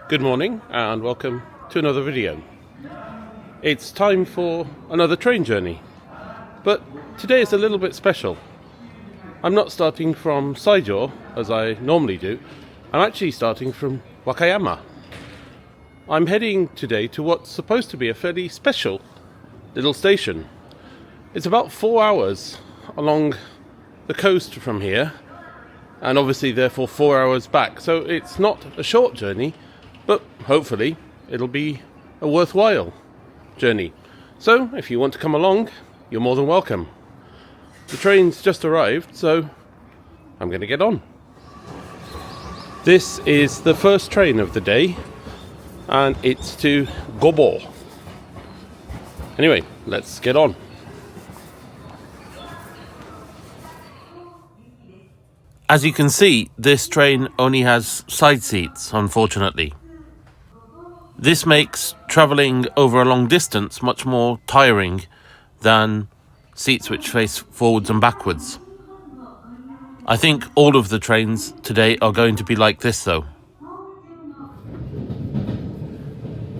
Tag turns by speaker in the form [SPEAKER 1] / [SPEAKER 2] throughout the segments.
[SPEAKER 1] Good morning and welcome to another video. It's time for another train journey, but today is a little bit special. I'm not starting from Saijo as I normally do. I'm actually starting from Wakayama. I'm heading today to what's supposed to be a fairly special little station. It's about 4 hours along the coast from here, and obviously therefore 4 hours back, so it's not a short journey, but hopefully it'll be a worthwhile journey. So if you want to come along, you're more than welcome. The train's just arrived, so I'm going to get on. This is the first train of the day, and it's to Gobo. Anyway, let's get on. As you can see, this train only has side seats, unfortunately. This makes travelling over a long distance much more tiring than seats which face forwards and backwards. I think all of the trains today are going to be like this though.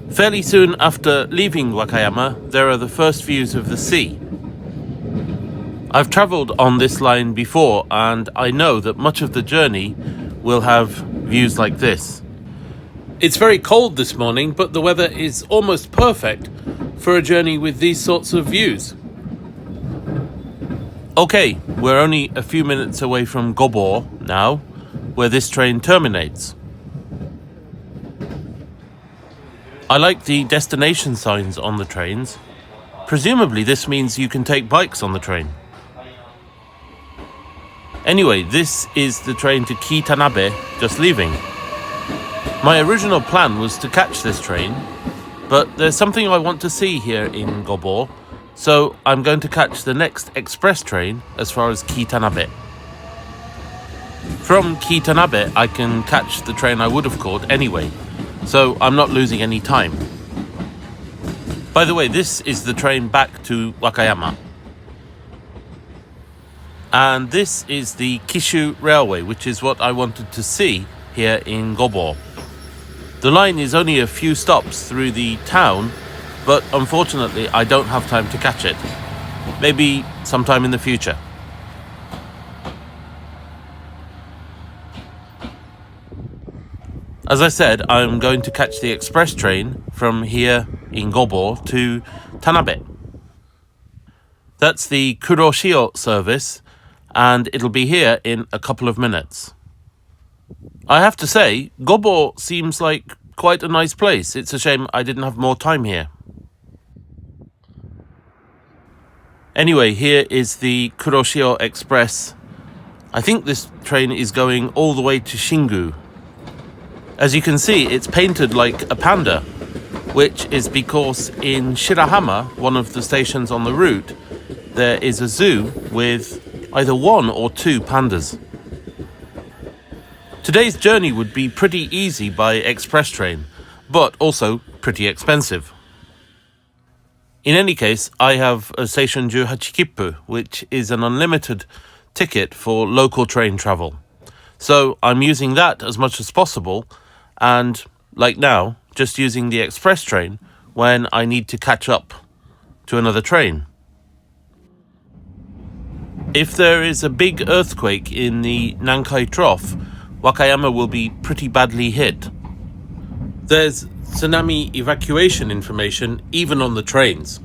[SPEAKER 1] Fairly soon after leaving Wakayama, there are the first views of the sea. I've travelled on this line before, and I know that much of the journey will have views like this. It's very cold this morning, but the weather is almost perfect for a journey with these sorts of views. Okay, we're only a few minutes away from Gobo now, where this train terminates. I like the destination signs on the trains. Presumably this means you can take bikes on the train. Anyway, this is the train to Kii-Tanabe, just leaving. My original plan was to catch this train, but there's something I want to see here in Gobo, so I'm going to catch the next express train as far as Kii-Tanabe. From Kii-Tanabe, I can catch the train I would have caught anyway, so I'm not losing any time. By the way, this is the train back to Wakayama. And this is the Kishu Railway, which is what I wanted to see here in Gobo. The line is only a few stops through the town, but unfortunately I don't have time to catch it. Maybe sometime in the future. As I said, I'm going to catch the express train from here in Gobo to Tanabe. That's the Kuroshio service, and it'll be here in a couple of minutes. I have to say, Gobo seems like quite a nice place. It's a shame I didn't have more time here. Anyway, here is the Kuroshio Express. I think this train is going all the way to Shingu. As you can see, it's painted like a panda, which is because in Shirahama, one of the stations on the route, there is a zoo with either one or two pandas. Today's journey would be pretty easy by express train, but also pretty expensive. In any case, I have a Seishun 18 Kippu, which is an unlimited ticket for local train travel. So I'm using that as much as possible, and, like now, just using the express train when I need to catch up to another train. If there is a big earthquake in the Nankai Trough, Wakayama will be pretty badly hit. There's tsunami evacuation information even on the trains.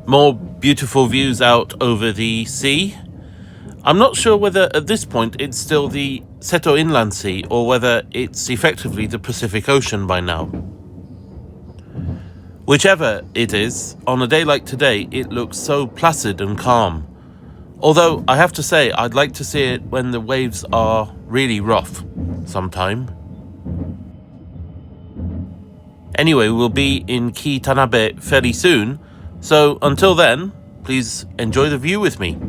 [SPEAKER 1] More beautiful views out over the sea. I'm not sure whether at this point it's still the Seto Inland Sea or whether it's effectively the Pacific Ocean by now. Whichever it is, on a day like today it looks so placid and calm. Although, I have to say, I'd like to see it when the waves are really rough sometime. Anyway, we'll be in Kii-Tanabe fairly soon, so until then, please enjoy the view with me.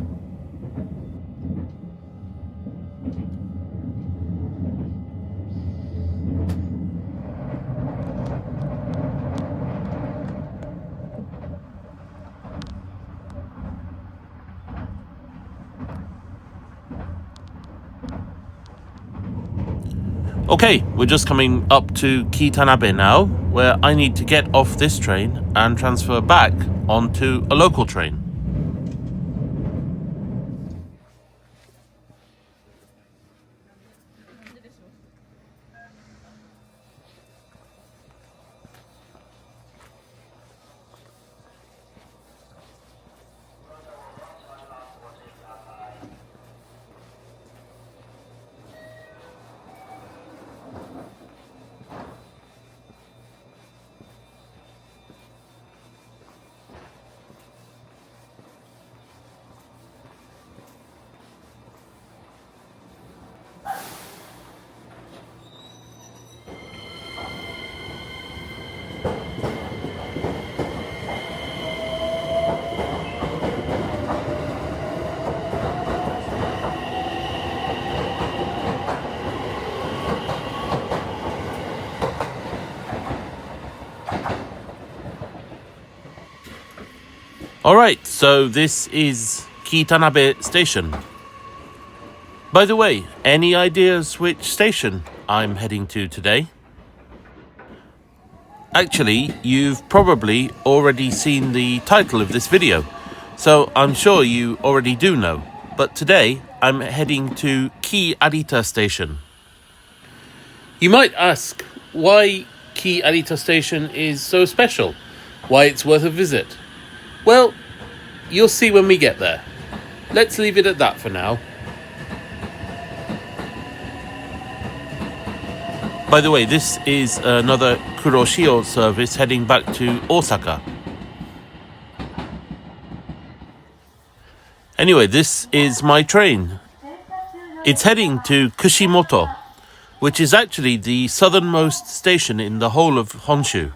[SPEAKER 1] Okay, we're just coming up to Kii-Tanabe now, where I need to get off this train and transfer back onto a local train. Alright, so this is Kii-Tanabe Station. By the way, any ideas which station I'm heading to today? Actually, you've probably already seen the title of this video, so I'm sure you already do know. But today, I'm heading to Kii-Arita Station. You might ask why Kii-Arita Station is so special, why it's worth a visit. Well, you'll see when we get there. Let's leave it at that for now. By the way, this is another Kuroshio service heading back to Osaka. Anyway, this is my train. It's heading to Kushimoto, which is actually the southernmost station in the whole of Honshu.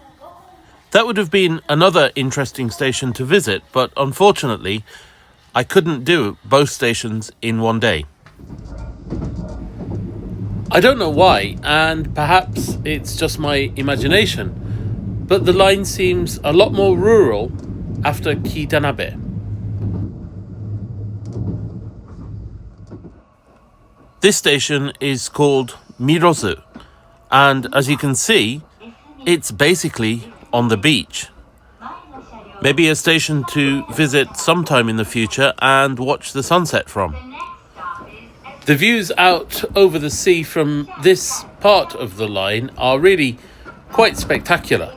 [SPEAKER 1] That would have been another interesting station to visit, but unfortunately, I couldn't do both stations in one day. I don't know why, and perhaps it's just my imagination, but the line seems a lot more rural after Kii-Tanabe. This station is called Mirozu, and as you can see, it's basically on the beach. Maybe a station to visit sometime in the future and watch the sunset from. The views out over the sea from this part of the line are really quite spectacular.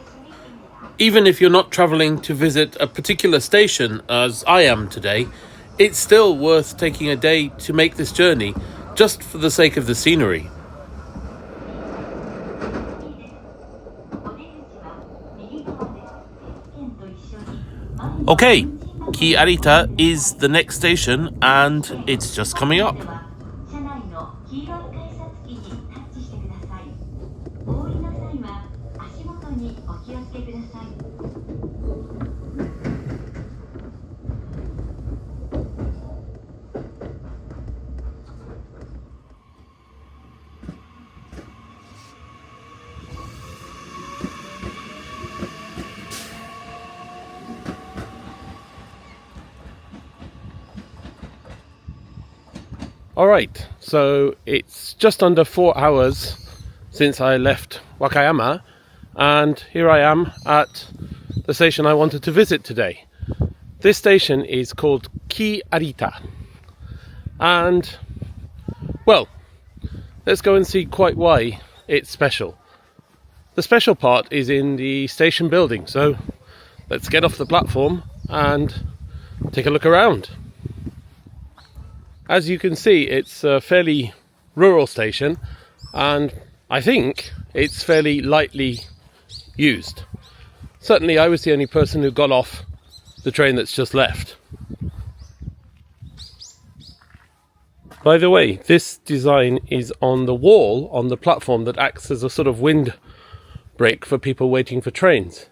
[SPEAKER 1] Even if you're not travelling to visit a particular station, as I am today, it's still worth taking a day to make this journey just for the sake of the scenery. Okay, Kii-Arita is the next station and it's just coming up. Alright, so it's just under 4 hours since I left Wakayama, and here I am at the station I wanted to visit today. This station is called Kii-Arita, and well, let's go and see quite why it's special. The special part is in the station building, so let's get off the platform and take a look around. As you can see, it's a fairly rural station, and I think it's fairly lightly used. Certainly I was the only person who got off the train that's just left. By the way, this design is on the wall on the platform that acts as a sort of wind break for people waiting for trains.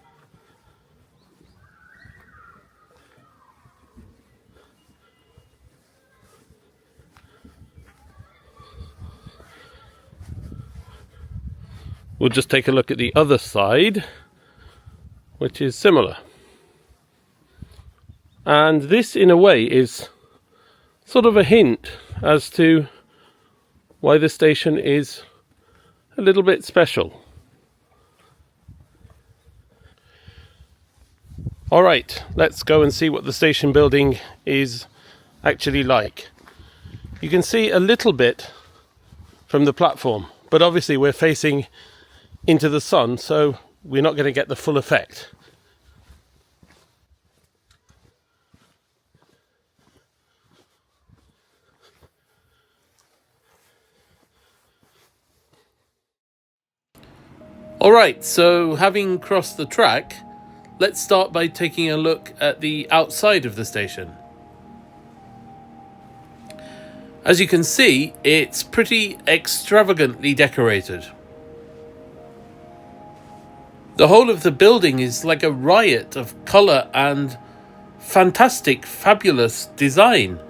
[SPEAKER 1] We'll just take a look at the other side, which is similar. And this, in a way, is sort of a hint as to why the station is a little bit special. Alright, let's go and see what the station building is actually like. You can see a little bit from the platform, but obviously we're facing into the sun, so we're not going to get the full effect. Alright, so having crossed the track, let's start by taking a look at the outside of the station. As you can see, it's pretty extravagantly decorated. The whole of the building is like a riot of colour and fantastic, fabulous design.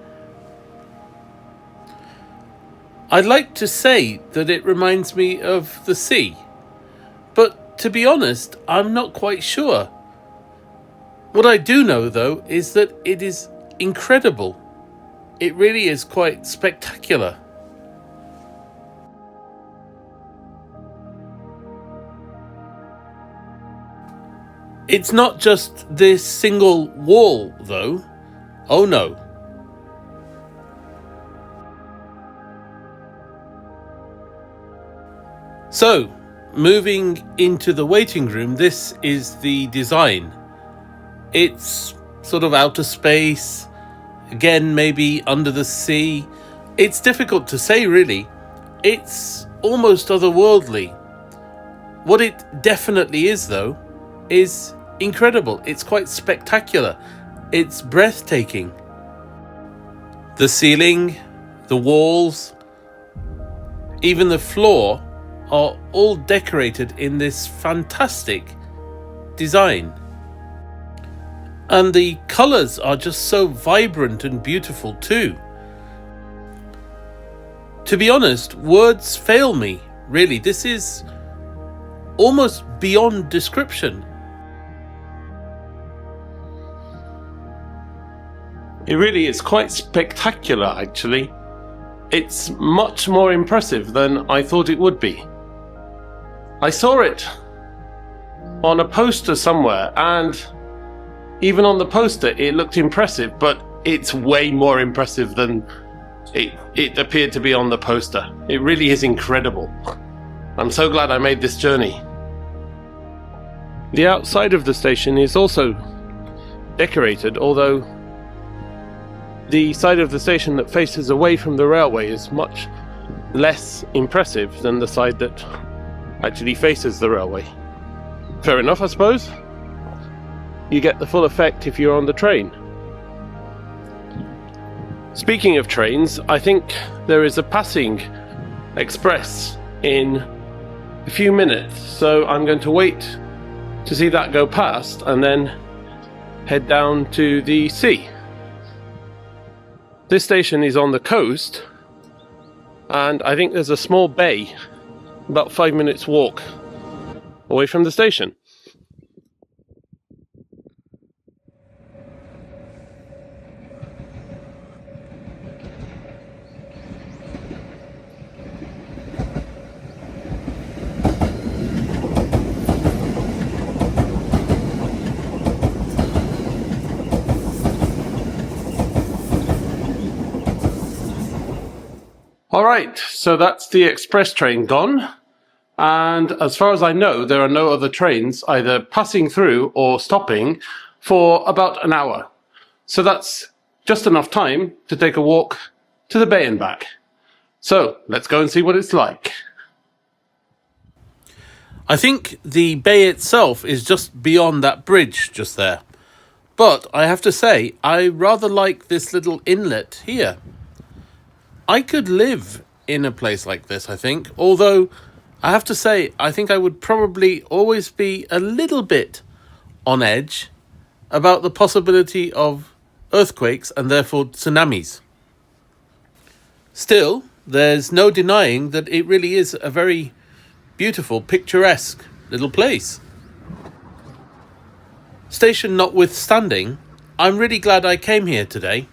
[SPEAKER 1] I'd like to say that it reminds me of the sea, but to be honest, I'm not quite sure. What I do know, though, is that it is incredible. It really is quite spectacular. It's not just this single wall, though. Oh no. So, moving into the waiting room, this is the design. It's sort of outer space, again maybe under the sea. It's difficult to say really. It's almost otherworldly. What it definitely is though, is incredible. It's quite spectacular. It's breathtaking. The ceiling, the walls, even the floor are all decorated in this fantastic design. And the colours are just so vibrant and beautiful too. To be honest, words fail me, really. This is almost beyond description. It really is quite spectacular, actually. It's much more impressive than I thought it would be. I saw it on a poster somewhere, and even on the poster it looked impressive, but it's way more impressive than it appeared to be on the poster. It really is incredible. I'm so glad I made this journey. The outside of the station is also decorated, although the side of the station that faces away from the railway is much less impressive than the side that actually faces the railway. Fair enough, I suppose. You get the full effect if you're on the train. Speaking of trains, I think there is a passing express in a few minutes, so I'm going to wait to see that go past and then head down to the sea. This station is on the coast, and I think there's a small bay about 5 minutes walk away from the station. Alright, so that's the express train gone, and as far as I know there are no other trains either passing through or stopping for about an hour. So that's just enough time to take a walk to the bay and back. So let's go and see what it's like. I think the bay itself is just beyond that bridge just there, but I have to say I rather like this little inlet here. I could live in a place like this, I think, although I have to say I think I would probably always be a little bit on edge about the possibility of earthquakes and therefore tsunamis. Still, there's no denying that it really is a very beautiful, picturesque little place. Station notwithstanding, I'm really glad I came here today.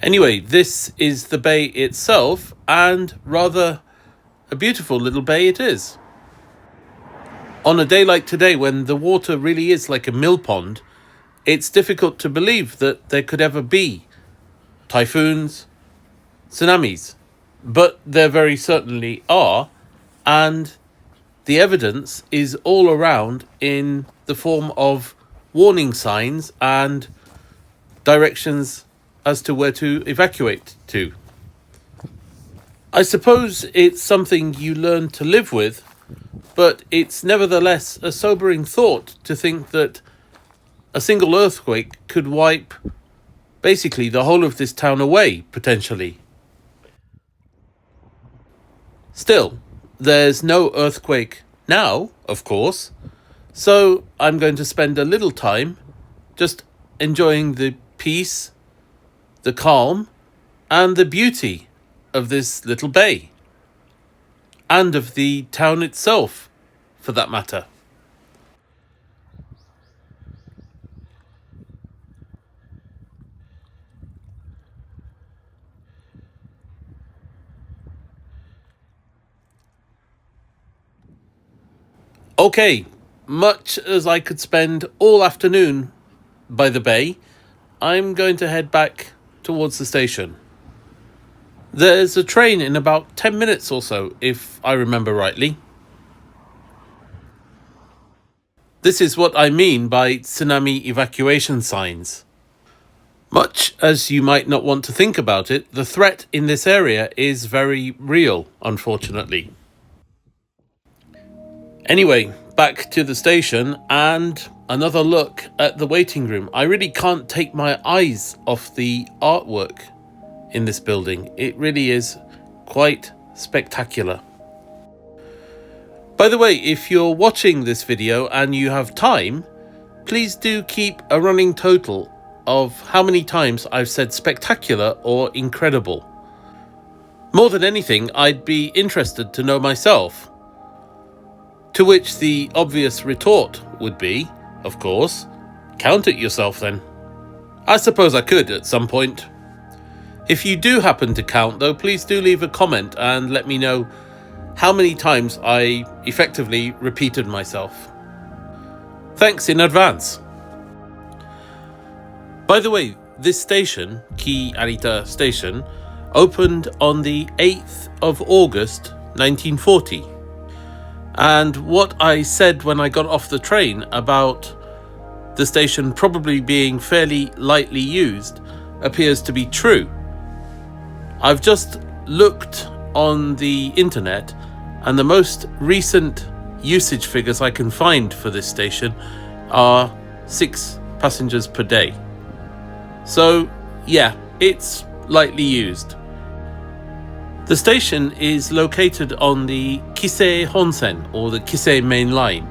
[SPEAKER 1] Anyway, this is the bay itself, and rather a beautiful little bay it is. On a day like today, when the water really is like a mill pond, it's difficult to believe that there could ever be typhoons, tsunamis, but there very certainly are, and the evidence is all around in the form of warning signs and directions as to where to evacuate to. I suppose it's something you learn to live with, but it's nevertheless a sobering thought to think that a single earthquake could wipe basically the whole of this town away, potentially. Still, there's no earthquake now, of course, so I'm going to spend a little time just enjoying the peace, the calm, and the beauty of this little bay, and of the town itself, for that matter. Okay, much as I could spend all afternoon by the bay, I'm going to head back towards the station. There's a train in about 10 minutes or so, if I remember rightly. This is what I mean by tsunami evacuation signs. Much as you might not want to think about it, the threat in this area is very real, unfortunately. Anyway, back to the station and another look at the waiting room. I really can't take my eyes off the artwork in this building. It really is quite spectacular. By the way, if you're watching this video and you have time, please do keep a running total of how many times I've said spectacular or incredible. More than anything, I'd be interested to know myself. To which the obvious retort would be, of course, count it yourself then. I suppose I could at some point. If you do happen to count though, please do leave a comment and let me know how many times I effectively repeated myself. Thanks in advance. By the way, this station, Kii-Arita Station, opened on the 8th of August 1940. And what I said when I got off the train about the station probably being fairly lightly used appears to be true. I've just looked on the internet, and the most recent usage figures I can find for this station are 6 passengers per day. So yeah, it's lightly used. The station is located on the Kisei Honsen, or the Kisei Main Line,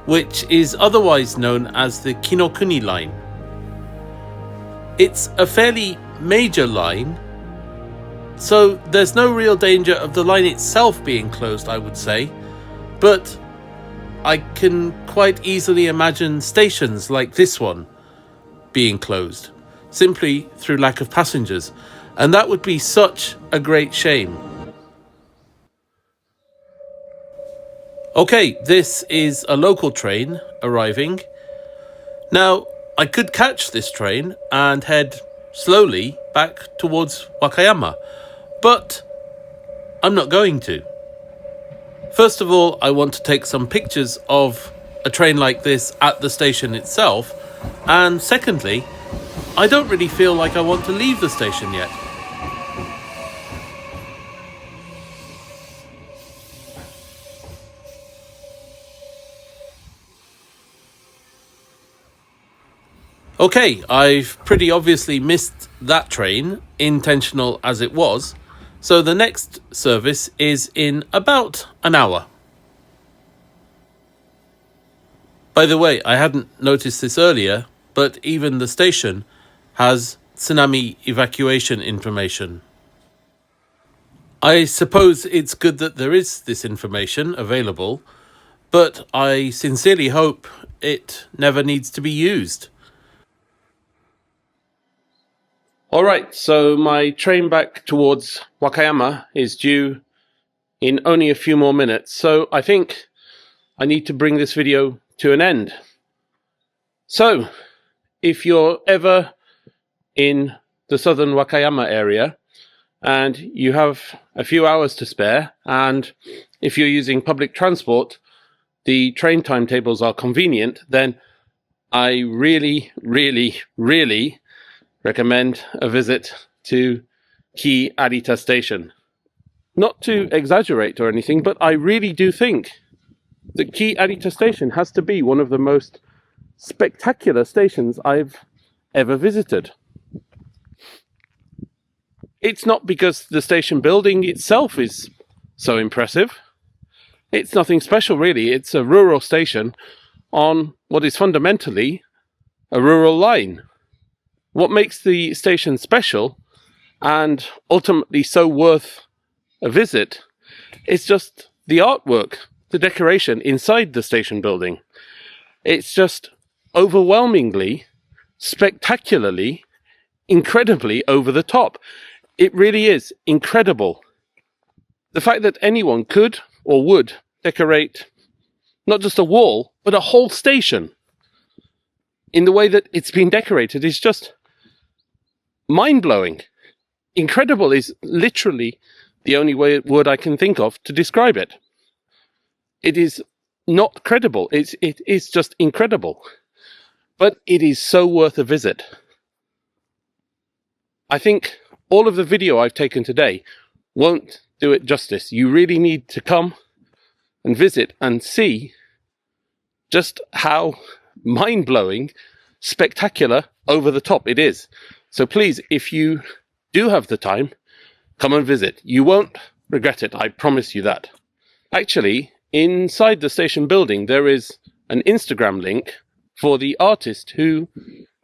[SPEAKER 1] which is otherwise known as the Kinokuni Line. It's a fairly major line, so there's no real danger of the line itself being closed, I would say, but I can quite easily imagine stations like this one being closed, simply through lack of passengers. And that would be such a great shame. Okay, this is a local train arriving. Now, I could catch this train and head slowly back towards Wakayama, but I'm not going to. First of all, I want to take some pictures of a train like this at the station itself, and secondly, I don't really feel like I want to leave the station yet. Okay, I've pretty obviously missed that train, intentional as it was, so the next service is in about an hour. By the way, I hadn't noticed this earlier, but even the station has tsunami evacuation information. I suppose it's good that there is this information available, but I sincerely hope it never needs to be used. Alright, so my train back towards Wakayama is due in only a few more minutes, so I think I need to bring this video to an end. So, if you're ever in the southern Wakayama area and you have a few hours to spare, and if you're using public transport, the train timetables are convenient, then I really recommend a visit to Kii-Arita Station. Not to exaggerate or anything, but I really do think that Kii-Arita Station has to be one of the most spectacular stations I've ever visited. It's not because the station building itself is so impressive. It's nothing special really. It's a rural station on what is fundamentally a rural line. What makes the station special and ultimately so worth a visit is just the artwork, the decoration inside the station building. It's just overwhelmingly, spectacularly, incredibly over the top. It really is incredible. The fact that anyone could or would decorate not just a wall, but a whole station in the way that it's been decorated is just mind-blowing. Incredible is literally the only word I can think of to describe it. It is not credible. It is just incredible. But it is so worth a visit. I think all of the video I've taken today won't do it justice. You really need to come and visit and see just how mind-blowing, spectacular, over the top it is. So please, if you do have the time, come and visit. You won't regret it, I promise you that. Actually, inside the station building, there is an Instagram link for the artist who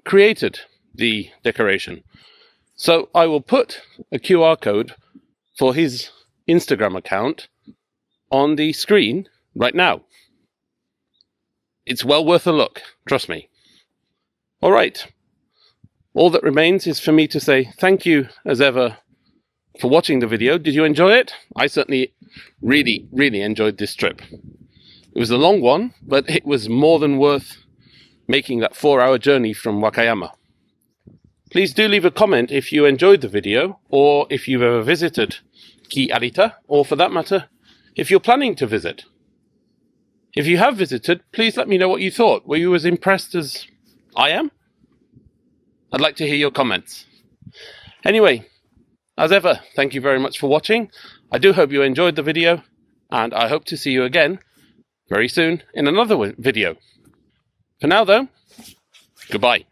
[SPEAKER 1] created the decoration. So I will put a QR code for his Instagram account on the screen right now. It's well worth a look, trust me. All right. All that remains is for me to say thank you, as ever, for watching the video. Did you enjoy it? I certainly really enjoyed this trip. It was a long one, but it was more than worth making that 4-hour journey from Wakayama. Please do leave a comment if you enjoyed the video, or if you've ever visited Kii-Arita, or for that matter, if you're planning to visit. If you have visited, please let me know what you thought. Were you as impressed as I am? I'd like to hear your comments. Anyway, as ever, thank you very much for watching. I do hope you enjoyed the video, and I hope to see you again very soon in another video. For now though, goodbye.